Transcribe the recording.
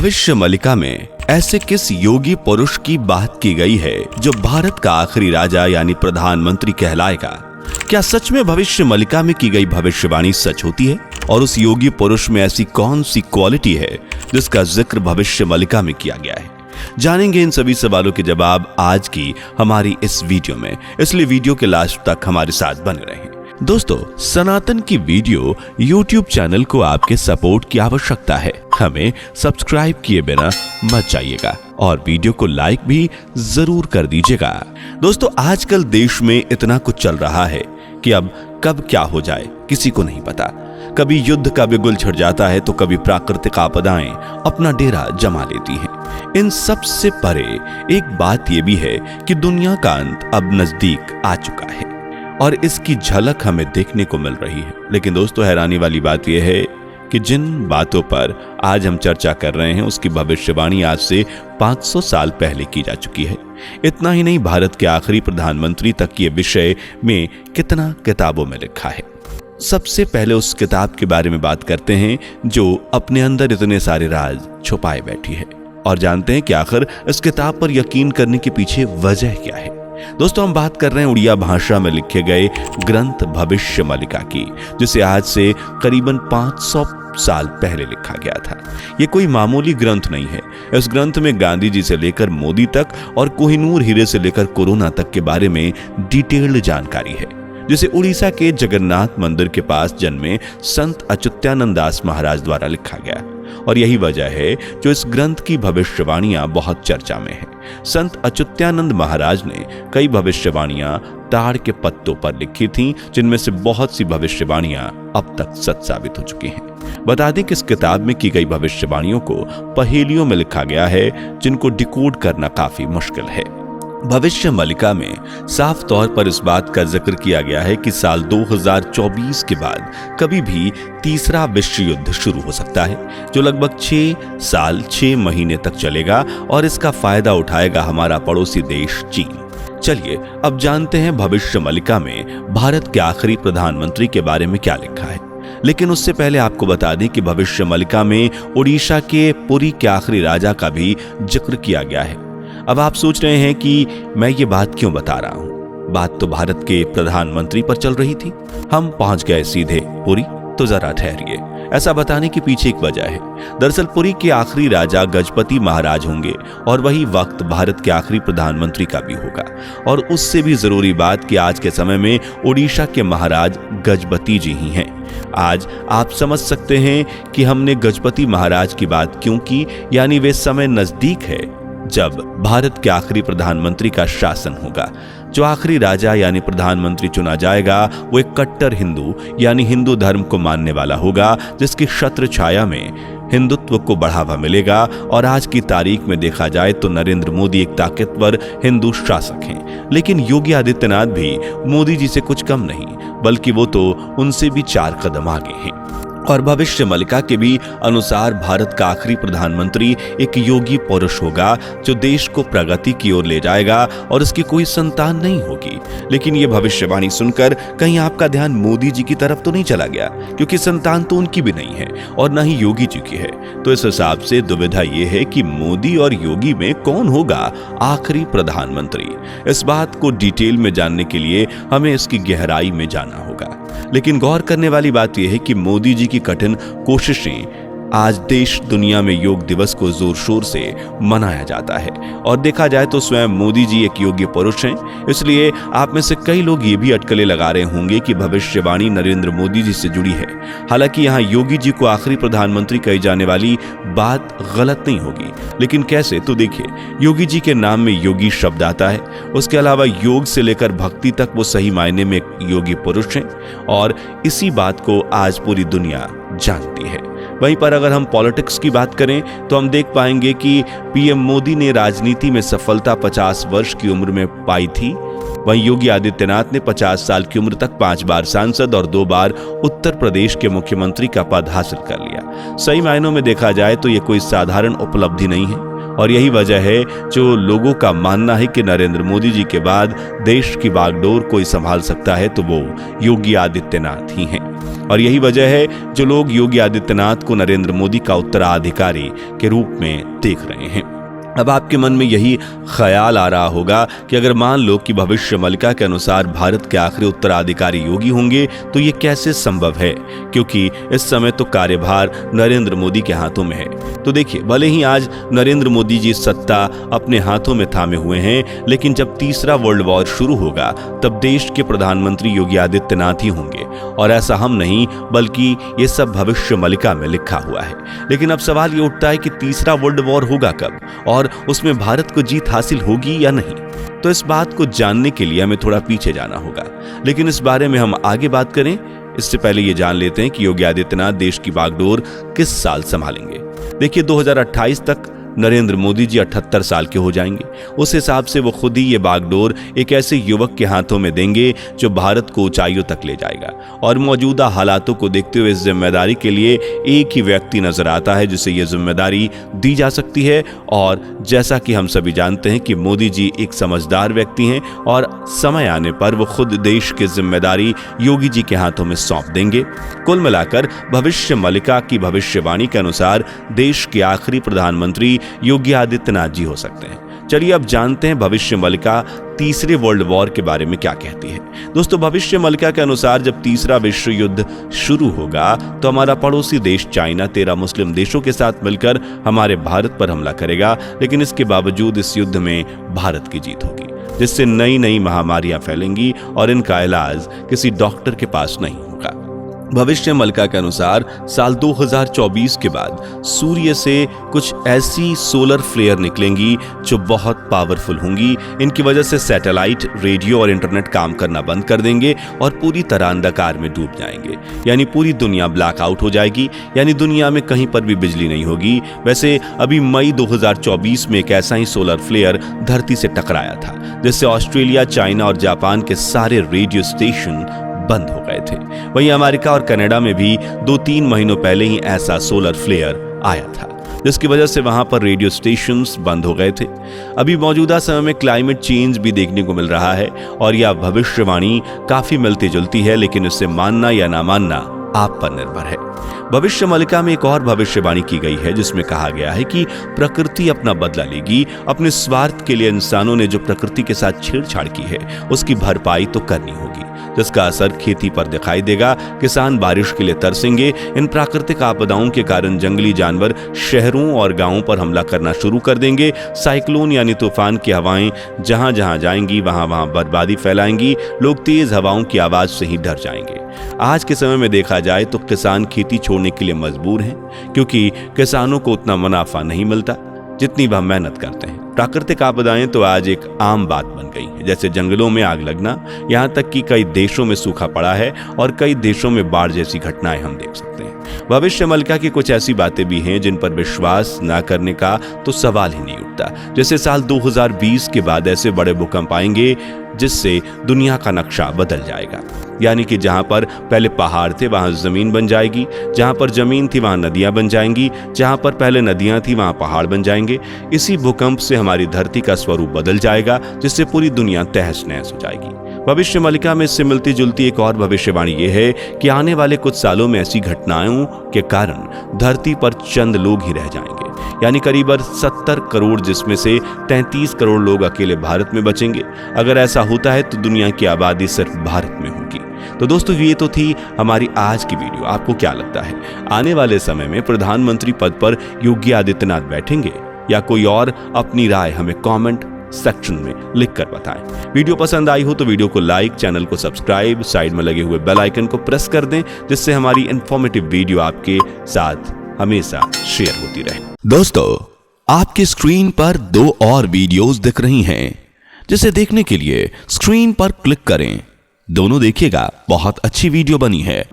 भविष्य मलिका में ऐसे किस योगी पुरुष की बात की गई है जो भारत का आखिरी राजा यानी प्रधानमंत्री कहलाएगा? क्या सच में भविष्य मलिका में की गई भविष्यवाणी सच होती है? और उस योगी पुरुष में ऐसी कौन सी क्वालिटी है जिसका जिक्र भविष्य मलिका में किया गया है? जानेंगे इन सभी सवालों के जवाब आज की हमारी इस वीडियो में, इसलिए वीडियो के लास्ट तक हमारे साथ बने रहें। दोस्तों, सनातन की वीडियो YouTube चैनल को आपके सपोर्ट की आवश्यकता है। हमें सब्सक्राइब किए बिना मत जाइएगा और वीडियो को लाइक भी जरूर कर दीजिएगा। दोस्तों, आजकल देश में इतना कुछ चल रहा है कि अब कब क्या हो जाए किसी को नहीं पता। कभी युद्ध का बिगुल छिड़ जाता है तो कभी प्राकृतिक आपदाएं अपना डेरा जमा लेती हैं। इन सब से परे एक बात यह भी है कि दुनिया का अंत अब नजदीक आ चुका है और इसकी झलक हमें देखने को मिल रही है। लेकिन दोस्तों, हैरानी वाली बात यह है कि जिन बातों पर आज हम चर्चा कर रहे हैं उसकी भविष्यवाणी आज से 500 साल पहले की जा चुकी है। इतना ही नहीं, भारत के आखिरी प्रधानमंत्री तक ये विषय में कितना किताबों में लिखा है। सबसे पहले उस किताब के बारे में बात करते हैं जो अपने अंदर इतने सारे राज छुपाए बैठी है, और जानते हैं कि आखिर इस किताब पर यकीन करने के पीछे वजह क्या है। दोस्तों, हम बात कर रहे हैं उड़िया भाषा में लिखे गए ग्रंथ भविष्य मलिका की, जिसे आज से करीबन 500 साल पहले लिखा गया था। ये कोई मामूली ग्रंथ नहीं है। इस ग्रंथ में गांधी जी से लेकर मोदी तक और कोहिनूर हीरे से लेकर कोरोना तक के बारे में डिटेल्ड जानकारी है, जिसे उड़ीसा के जगन्नाथ मंदिर के पास जन्मे संत अच्युतानंद दास महाराज द्वारा लिखा गया। और यही वजह है जो इस ग्रंथ की भविष्यवाणियां बहुत चर्चा में है। संत अच्युतानंद महाराज ने कई भविष्यवाणियां ताड़ के पत्तों पर लिखी थीं, जिनमें से बहुत सी भविष्यवाणियां अब तक सच साबित हो चुकी हैं। बता दें कि इस किताब में की गई भविष्यवाणियों को पहेलियों में लिखा गया है, जिनको डिकोड करना काफी मुश्किल है। भविष्य मलिका में साफ तौर पर इस बात का जिक्र किया गया है कि साल 2024 के बाद कभी भी तीसरा विश्व युद्ध शुरू हो सकता है, जो लगभग 6 साल 6 महीने तक चलेगा और इसका फायदा उठाएगा हमारा पड़ोसी देश चीन। चलिए अब जानते हैं भविष्य मलिका में भारत के आखिरी प्रधानमंत्री के बारे में क्या लिखा है। लेकिन उससे पहले आपको बता दें कि भविष्य मलिका में उड़ीसा के पुरी के आखिरी राजा का भी जिक्र किया गया है। अब आप सोच रहे हैं कि मैं ये बात क्यों बता रहा हूं। बात तो भारत के प्रधानमंत्री पर चल रही थी, हम पहुंच गए सीधे पुरी, तो जरा ठहरिए। ऐसा बताने के पीछे एक वजह है। दरअसल पुरी के आखिरी राजा गजपति महाराज होंगे और वही वक्त भारत के आखिरी प्रधानमंत्री का भी होगा। और उससे भी जरूरी बात कि आज के समय में उड़ीसा के महाराज गजपति जी ही हैं। आज आप समझ सकते हैं कि हमने गजपति महाराज की बात क्यों की, यानी वे समय नजदीक है जब भारत के आखिरी प्रधानमंत्री का शासन होगा। जो आखिरी राजा यानी प्रधानमंत्री चुना जाएगा वो एक कट्टर हिंदू यानी हिंदू धर्म को मानने वाला होगा, जिसकी छत्र छाया में हिंदुत्व को बढ़ावा मिलेगा। और आज की तारीख में देखा जाए तो नरेंद्र मोदी एक ताकतवर हिंदू शासक हैं, लेकिन योगी आदित्यनाथ भी मोदी जी से कुछ कम नहीं, बल्कि वो तो उनसे भी 4 कदम आगे हैं। और भविष्य मलिका के भी अनुसार भारत का आखिरी प्रधानमंत्री एक योगी पुरुष होगा जो देश को प्रगति की ओर ले जाएगा और इसकी कोई संतान नहीं होगी। लेकिन ये भविष्यवाणी सुनकर कहीं आपका ध्यान मोदी जी की तरफ तो नहीं चला गया, क्योंकि संतान तो उनकी भी नहीं है और न ही योगी जी की है। तो इस हिसाब से दुविधा ये है कि मोदी और योगी में कौन होगा आखिरी प्रधानमंत्री। इस बात को डिटेल में जानने के लिए हमें इसकी गहराई में जाना होगा। लेकिन गौर करने वाली बात यह है कि मोदी जी की कठिन कोशिशें आज देश दुनिया में योग दिवस को जोर शोर से मनाया जाता है। और देखा जाए तो स्वयं मोदी जी एक योगी पुरुष हैं, इसलिए आप में से कई लोग ये भी अटकलें लगा रहे होंगे कि भविष्यवाणी नरेंद्र मोदी जी से जुड़ी है। हालांकि यहाँ योगी जी को आखिरी प्रधानमंत्री कही जाने वाली बात गलत नहीं होगी, लेकिन कैसे, तो देखिए, योगी जी के नाम में योगी शब्द आता है। उसके अलावा योग से लेकर भक्ति तक वो सही मायने में एक योगी पुरुष हैं और इसी बात को आज पूरी दुनिया जानती है। वहीं पर अगर हम पॉलिटिक्स की बात करें तो हम देख पाएंगे कि पीएम मोदी ने राजनीति में सफलता 50 वर्ष की उम्र में पाई थी। वहीं योगी आदित्यनाथ ने 50 साल की उम्र तक 5 बार सांसद और 2 बार उत्तर प्रदेश के मुख्यमंत्री का पद हासिल कर लिया। सही मायनों में देखा जाए तो यह कोई साधारण उपलब्धि नहीं है और यही वजह है जो लोगों का मानना है कि नरेंद्र मोदी जी के बाद देश की बागडोर कोई संभाल सकता है तो वो योगी आदित्यनाथ ही हैं। और यही वजह है जो लोग योगी आदित्यनाथ को नरेंद्र मोदी का उत्तराधिकारी के रूप में देख रहे हैं। अब आपके मन में यही ख्याल आ रहा होगा कि अगर मान लो कि भविष्य मलिका के अनुसार भारत के आखिरी उत्तराधिकारी योगी होंगे तो ये कैसे संभव है, क्योंकि इस समय तो कार्यभार नरेंद्र मोदी के हाथों में है। तो देखिए, भले ही आज नरेंद्र मोदी जी सत्ता अपने हाथों में थामे हुए हैं, लेकिन जब तीसरा वर्ल्ड वॉर शुरू होगा तब देश के प्रधानमंत्री योगी आदित्यनाथ ही होंगे। और ऐसा हम नहीं, बल्कि ये सब भविष्य मलिका में लिखा हुआ है। लेकिन अब सवाल ये उठता है कि तीसरा वर्ल्ड वॉर होगा कब और उसमें भारत को जीत हासिल होगी या नहीं। तो इस बात को जानने के लिए हमें थोड़ा पीछे जाना होगा, लेकिन इस बारे में हम आगे बात करें इससे पहले ये जान लेते हैं कि योगी आदित्यनाथ देश की बागडोर किस साल संभालेंगे। देखिए, 2028 तक नरेंद्र मोदी जी 78 साल के हो जाएंगे। उस हिसाब से वो खुद ही ये बागडोर एक ऐसे युवक के हाथों में देंगे जो भारत को ऊंचाइयों तक ले जाएगा। और मौजूदा हालातों को देखते हुए इस जिम्मेदारी के लिए एक ही व्यक्ति नजर आता है जिसे ये जिम्मेदारी दी जा सकती है। और जैसा कि हम सभी जानते हैं कि मोदी जी एक समझदार व्यक्ति हैं और समय आने पर वो खुद देश की जिम्मेदारी योगी जी के हाथों में सौंप देंगे। कुल मिलाकर भविष्य मलिका की भविष्यवाणी के अनुसार देश के आखिरी प्रधानमंत्री योगी आदित्यनाथ जी हो सकते हैं। चलिए अब जानते हैं भविष्य मलिका तीसरे वर्ल्ड वॉर के बारे में क्या कहती है। दोस्तों, भविष्य मलिका के अनुसार जब तीसरा विश्व युद्ध शुरू होगा तो हमारा पड़ोसी देश चाइना 13 मुस्लिम देशों के साथ मिलकर हमारे भारत पर हमला करेगा। लेकिन इसके बावजूद इस युद्ध में भारत की जीत होगी, जिससे नई नई महामारियां फैलेंगी और इनका इलाज किसी डॉक्टर के पास नहीं होगा। भविष्य मलिका के अनुसार साल 2024 के बाद सूर्य से कुछ ऐसी सोलर फ्लेयर निकलेंगी जो बहुत पावरफुल होंगी। इनकी वजह से सैटेलाइट, रेडियो और इंटरनेट काम करना बंद कर देंगे और पूरी तरह अंधकार में डूब जाएंगे। यानी पूरी दुनिया ब्लैकआउट हो जाएगी, यानी दुनिया में कहीं पर भी बिजली नहीं होगी। वैसे अभी मई 2024 में एक ऐसा ही सोलर फ्लेयर धरती से टकराया था, जिससे ऑस्ट्रेलिया, चाइना और जापान के सारे रेडियो स्टेशन बंद हो गए थे। वहीं अमेरिका और कनाडा में भी 2-3 महीनों पहले ही ऐसा सोलर फ्लेयर आया था, जिसकी वजह से वहां पर रेडियो स्टेशंस बंद हो गए थे। अभी मौजूदा समय में क्लाइमेट चेंज भी देखने को मिल रहा है और यह भविष्यवाणी काफी मिलती जुलती है, लेकिन इसे मानना या ना मानना आप पर निर्भर है। भविष्य मलिका में एक और भविष्यवाणी की गई है जिसमें कहा गया है कि प्रकृति अपना बदला लेगी। अपने स्वार्थ के लिए इंसानों ने जो प्रकृति के साथ छेड़छाड़ की है उसकी भरपाई तो करनी होगी, जिसका असर खेती पर दिखाई देगा। किसान बारिश के लिए तरसेंगे। इन प्राकृतिक आपदाओं के कारण जंगली जानवर शहरों और गांवों पर हमला करना शुरू कर देंगे। साइक्लोन यानी तूफान की हवाएं जहां जहां जाएंगी वहां वहां बर्बादी फैलाएंगी। लोग तेज हवाओं की आवाज से ही डर जाएंगे। आज के समय में देखा जाए तो किसान खेती छोड़ने के लिए मजबूर हैं, क्योंकि किसानों को उतना मुनाफा नहीं मिलता जितनी वह मेहनत करते हैं। प्राकृतिक आपदाएं तो आज एक आम बात बन गई है, जैसे जंगलों में आग लगना, यहाँ तक कि कई देशों में सूखा पड़ा है और कई देशों में बाढ़ जैसी घटनाएं हम देख सकते हैं। भविष्य मलिका की कुछ ऐसी बातें भी हैं जिन पर विश्वास न करने का तो सवाल ही नहीं उठता। जैसे साल 2020 के बाद ऐसे बड़े भूकंप आएंगे जिससे दुनिया का नक्शा बदल जाएगा। यानी कि जहां पर पहले पहाड़ थे वहां जमीन बन जाएगी, जहां पर जमीन थी वहां नदियां बन जाएंगी, जहां पर पहले नदियां थी वहां पहाड़ बन जाएंगे। इसी भूकंप से हमारी धरती का स्वरूप बदल जाएगा, जिससे पूरी दुनिया तहस नहस हो जाएगी। भविष्य मलिका में इससे मिलती जुलती एक और भविष्यवाणी ये है कि आने वाले कुछ सालों में ऐसी घटनाओं के कारण धरती पर चंद लोग ही रह जाएंगे, यानी करीब 70 करोड़, जिसमें से 33 करोड़ लोग अकेले भारत में बचेंगे। अगर ऐसा होता है तो दुनिया की आबादी सिर्फ भारत में होगी। तो दोस्तों, ये तो थी हमारी आज की वीडियो। आपको क्या लगता है, आने वाले समय में प्रधानमंत्री पद पर योगी आदित्यनाथ बैठेंगे या कोई और? अपनी राय हमें कमेंट सेक्शन में लिखकर बताएं। वीडियो पसंद आई हो तो वीडियो को लाइक, चैनल को सब्सक्राइब, साइड में लगे हुए बेल आइकन को प्रेस कर दें, जिससे हमारी इंफॉर्मेटिव वीडियो आपके साथ हमेशा शेयर होती रहे। दोस्तों, आपकी स्क्रीन पर 2 और वीडियोस दिख रही हैं, जिसे देखने के लिए स्क्रीन पर क्लिक करें। दोनों देखिएगा, बहुत अच्छी वीडियो बनी है।